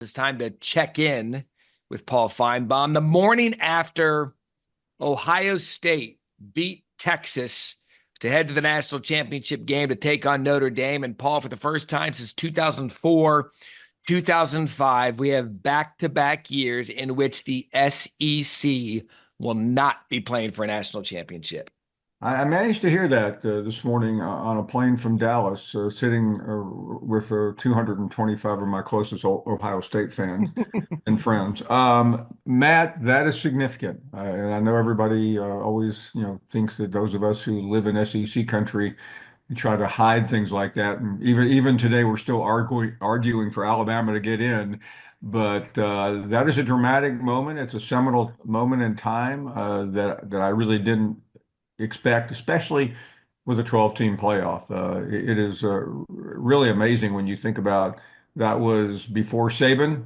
It's time to check in with Paul Finebaum. The morning after Ohio State beat Texas to head to the national championship game to take on Notre Dame. And Paul, for the first time since 2004, 2005, we have back-to-back years in which the SEC will not be playing for a national championship. I managed to hear that this morning on a plane from Dallas, sitting with 225 of my closest Ohio State fans and friends. Matt, that is significant. And I know everybody always, thinks that those of us who live in SEC country try to hide things like that. And even today, we're still arguing for Alabama to get in. But that is a dramatic moment. It's a seminal moment in time that I really didn't expect, especially with a 12-team playoff. It is really amazing when you think about that was before Saban.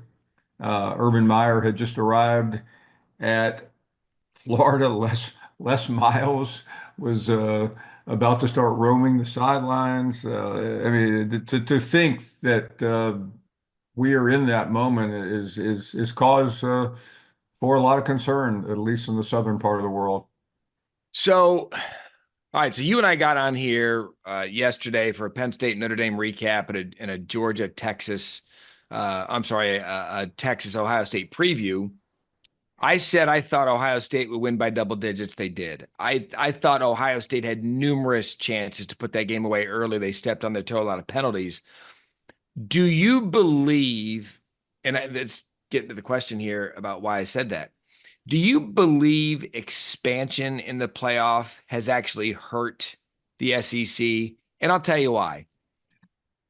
Urban Meyer had just arrived at Florida. Les Miles was about to start roaming the sidelines. I mean, to think that we are in that moment is cause for a lot of concern, at least in the southern part of the world. So, all right, so you and I got on here yesterday for a Penn State Notre Dame recap and a Georgia Texas, a Texas Ohio State preview. I said I thought Ohio State would win by double digits. They did. I thought Ohio State had numerous chances to put that game away early. They stepped on their toe, a lot of penalties. Do you believe, let's get to the question here about why I said that. Do you believe expansion in the playoff has actually hurt the SEC? And I'll tell you why.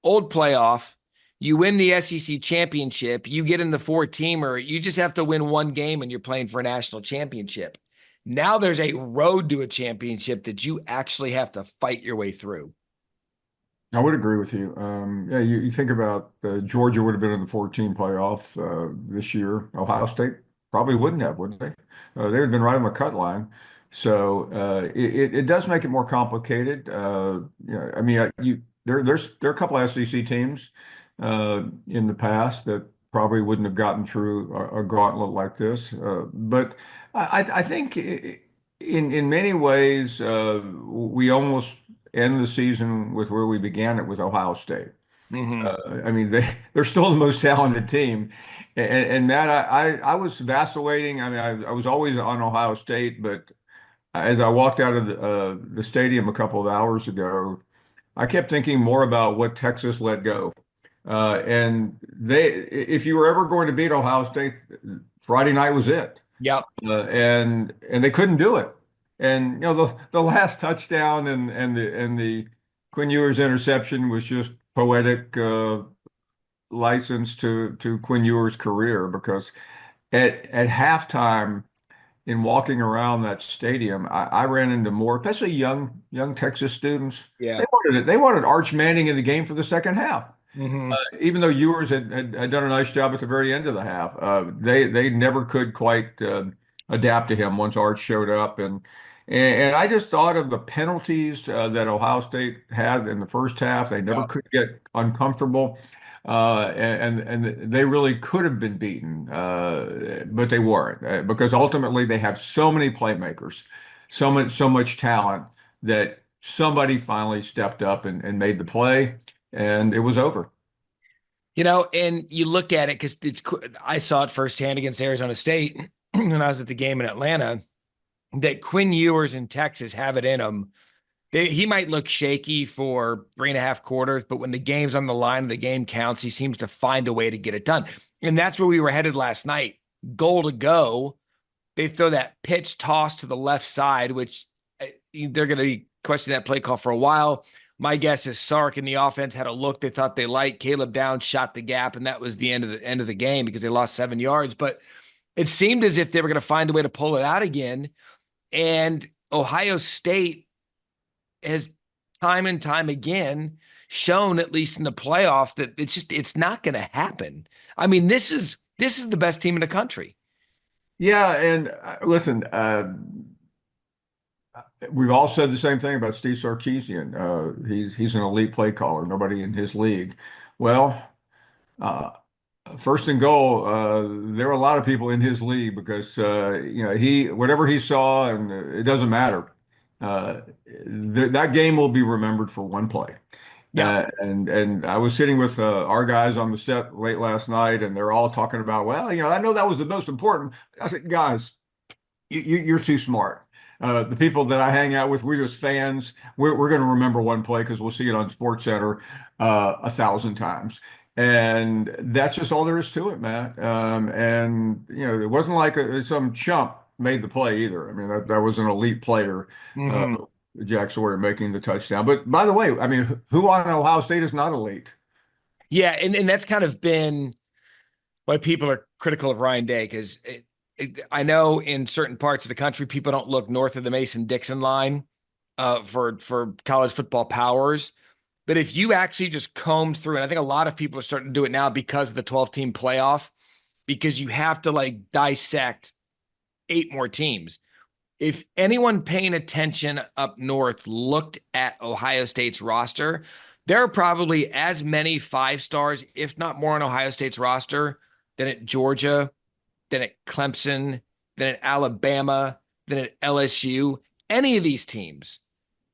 Old playoff, you win the SEC championship, you get in the four-teamer, you just have to win one game and you're playing for a national championship. Now there's a road to a championship that you actually have to fight your way through. I would agree with you. Yeah, you think about Georgia would have been in the 14 playoff this year. Ohio State probably wouldn't have, would they? They would have been right on the cut line. So it does make it more complicated. I mean, there are a couple of SEC teams in the past that probably wouldn't have gotten through a gauntlet like this. But I think in many ways we almost end the season with where we began it with Ohio State. Mm-hmm. I mean, they're still the most talented team. And Matt, I was vacillating. I mean, I was always on Ohio State, but as I walked out of the stadium a couple of hours ago, I kept thinking more about what Texas let go. And if you were ever going to beat Ohio State, Friday night was it. Yep. And they couldn't do it. And the last touchdown and the Quinn Ewers interception was just poetic license to Quinn Ewers' career because at halftime in walking around that stadium, I ran into more, especially young Texas students. Yeah. They wanted Arch Manning in the game for the second half. Mm-hmm. Even though Ewers had done a nice job at the very end of the half, they never could quite adapt to him once Arch showed up. And I just thought of the penalties that Ohio State had in the first half. They never Yep. could get uncomfortable. And they really could have been beaten, but they weren't because ultimately they have so many playmakers, so much talent that somebody finally stepped up and made the play, and it was over. And you look at it because I saw it firsthand against Arizona State when I was at the game in Atlanta that Quinn Ewers in Texas have it in him. He might look shaky for 3.5 quarters, but when the game's on the line and the game counts, he seems to find a way to get it done. And that's where we were headed last night. Goal to go. They throw that pitch toss to the left side, which they're going to be questioning that play call for a while. My guess is Sark and the offense had a look they thought they liked. Caleb Downs shot the gap, and that was the end of the game because they lost 7 yards. But it seemed as if they were going to find a way to pull it out again. And Ohio State has time and time again shown, at least in the playoff, that it's not going to happen. I mean, this is the best team in the country. Yeah, and listen, we've all said the same thing about Steve Sarkisian. He's an elite play caller. Nobody in his league. Well, uh, First and goal, there were a lot of people in his league because he whatever he saw, and it doesn't matter. That game will be remembered for one play. Yeah. And I was sitting with our guys on the set late last night, and they're all talking about, well, I know that was the most important. I said, guys, you're too smart. The people that I hang out with, we're just fans. We're going to remember one play because we'll see it on Sports Center 1,000 times. And that's just all there is to it, Matt. And it wasn't like some chump made the play either. I mean, that was an elite player, uh, Hmm. Jack Sawyer making the touchdown. But by the way, I mean, who on Ohio State is not elite? Yeah, and that's kind of been why people are critical of Ryan Day because I know in certain parts of the country people don't look north of the Mason-Dixon line for college football powers. But if you actually just combed through, and I think a lot of people are starting to do it now because of the 12-team playoff, because you have to like dissect 8 more teams. If anyone paying attention up north looked at Ohio State's roster, there are probably as many 5 stars, if not more, on Ohio State's roster than at Georgia, than at Clemson, than at Alabama, than at LSU. Any of these teams.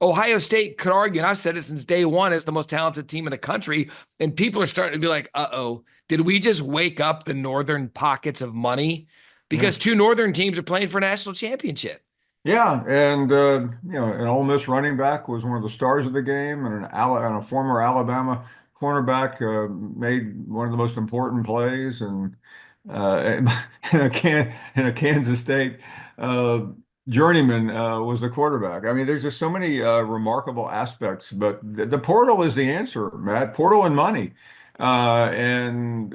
Ohio State could argue, and I've said it since day one, is the most talented team in the country. And people are starting to be like, uh-oh, did we just wake up the northern pockets of money? Yeah. Because 2 northern teams are playing for a national championship. Yeah, and an Ole Miss running back was one of the stars of the game, and a former Alabama cornerback made one of the most important plays, and and a Kansas State uh, journeyman was the quarterback. I mean, there's just so many remarkable aspects, but the portal is the answer, Matt. Portal and money. And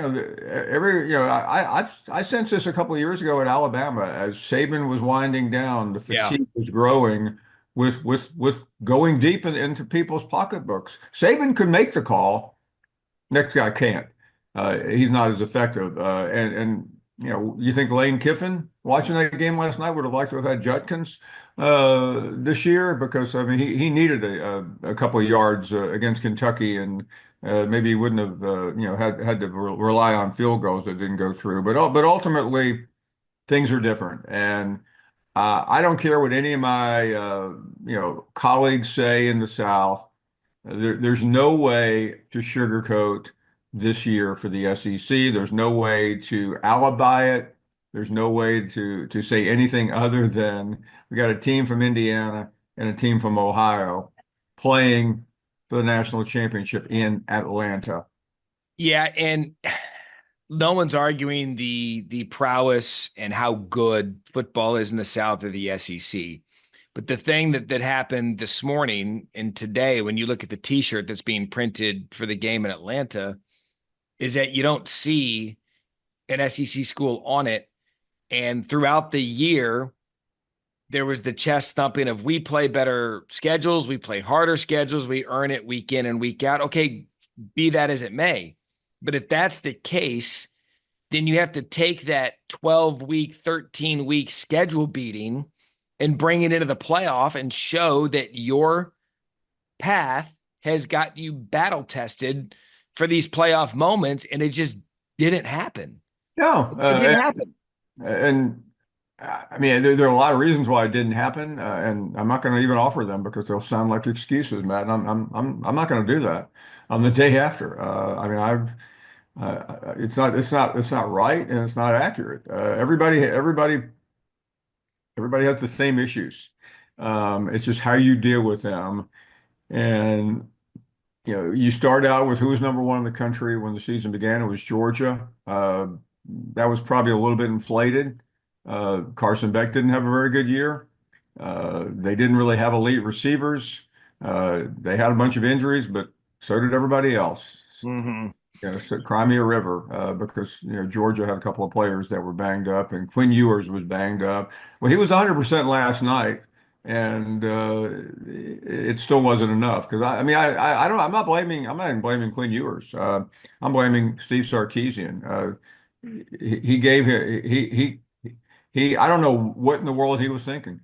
every I sensed this a couple of years ago at Alabama as Saban was winding down, the Yeah. fatigue was growing with going deep into people's pocketbooks. Saban could make the call, next guy can't. He's not as effective. And you think Lane Kiffin watching that game last night would have liked to have had Judkins this year because I mean he needed a couple of yards against Kentucky and maybe he wouldn't have had to rely on field goals that didn't go through. But ultimately things are different and. I don't care what any of my colleagues say in the South. There's no way to sugarcoat this year for the SEC. There's no way to alibi it. There's no way to say anything other than we got a team from Indiana and a team from Ohio playing for the national championship in Atlanta. Yeah, and no one's arguing the prowess and how good football is in the South of the SEC. But the thing that happened this morning and today, when you look at the T-shirt that's being printed for the game in Atlanta, is that you don't see an SEC school on it. And throughout the year, there was the chest thumping of we play better schedules, we play harder schedules, we earn it week in and week out. Okay, be that as it may. But if that's the case, then you have to take that 12-week, 13-week schedule beating and bring it into the playoff and show that your path has got you battle tested for these playoff moments. And it just didn't happen. No, It didn't happen. and I mean, there are a lot of reasons why it didn't happen, and I'm not going to even offer them because they'll sound like excuses, Matt. And I'm not going to do that on the day after. I mean, it's not right and it's not accurate. Everybody has the same issues. It's just how you deal with them. And you start out with who was number one in the country when the season began. It was Georgia. That was probably a little bit inflated. Carson Beck didn't have a very good year. They didn't really have elite receivers. They had a bunch of injuries, but so did everybody else. Mm-hmm. So cry me a river because Georgia had a couple of players that were banged up, and Quinn Ewers was banged up. Well, he was 100% last night, and it still wasn't enough. Because I mean, I don't. I'm not even blaming Quinn Ewers. I'm blaming Steve Sarkisian. He gave he I don't know what in the world he was thinking.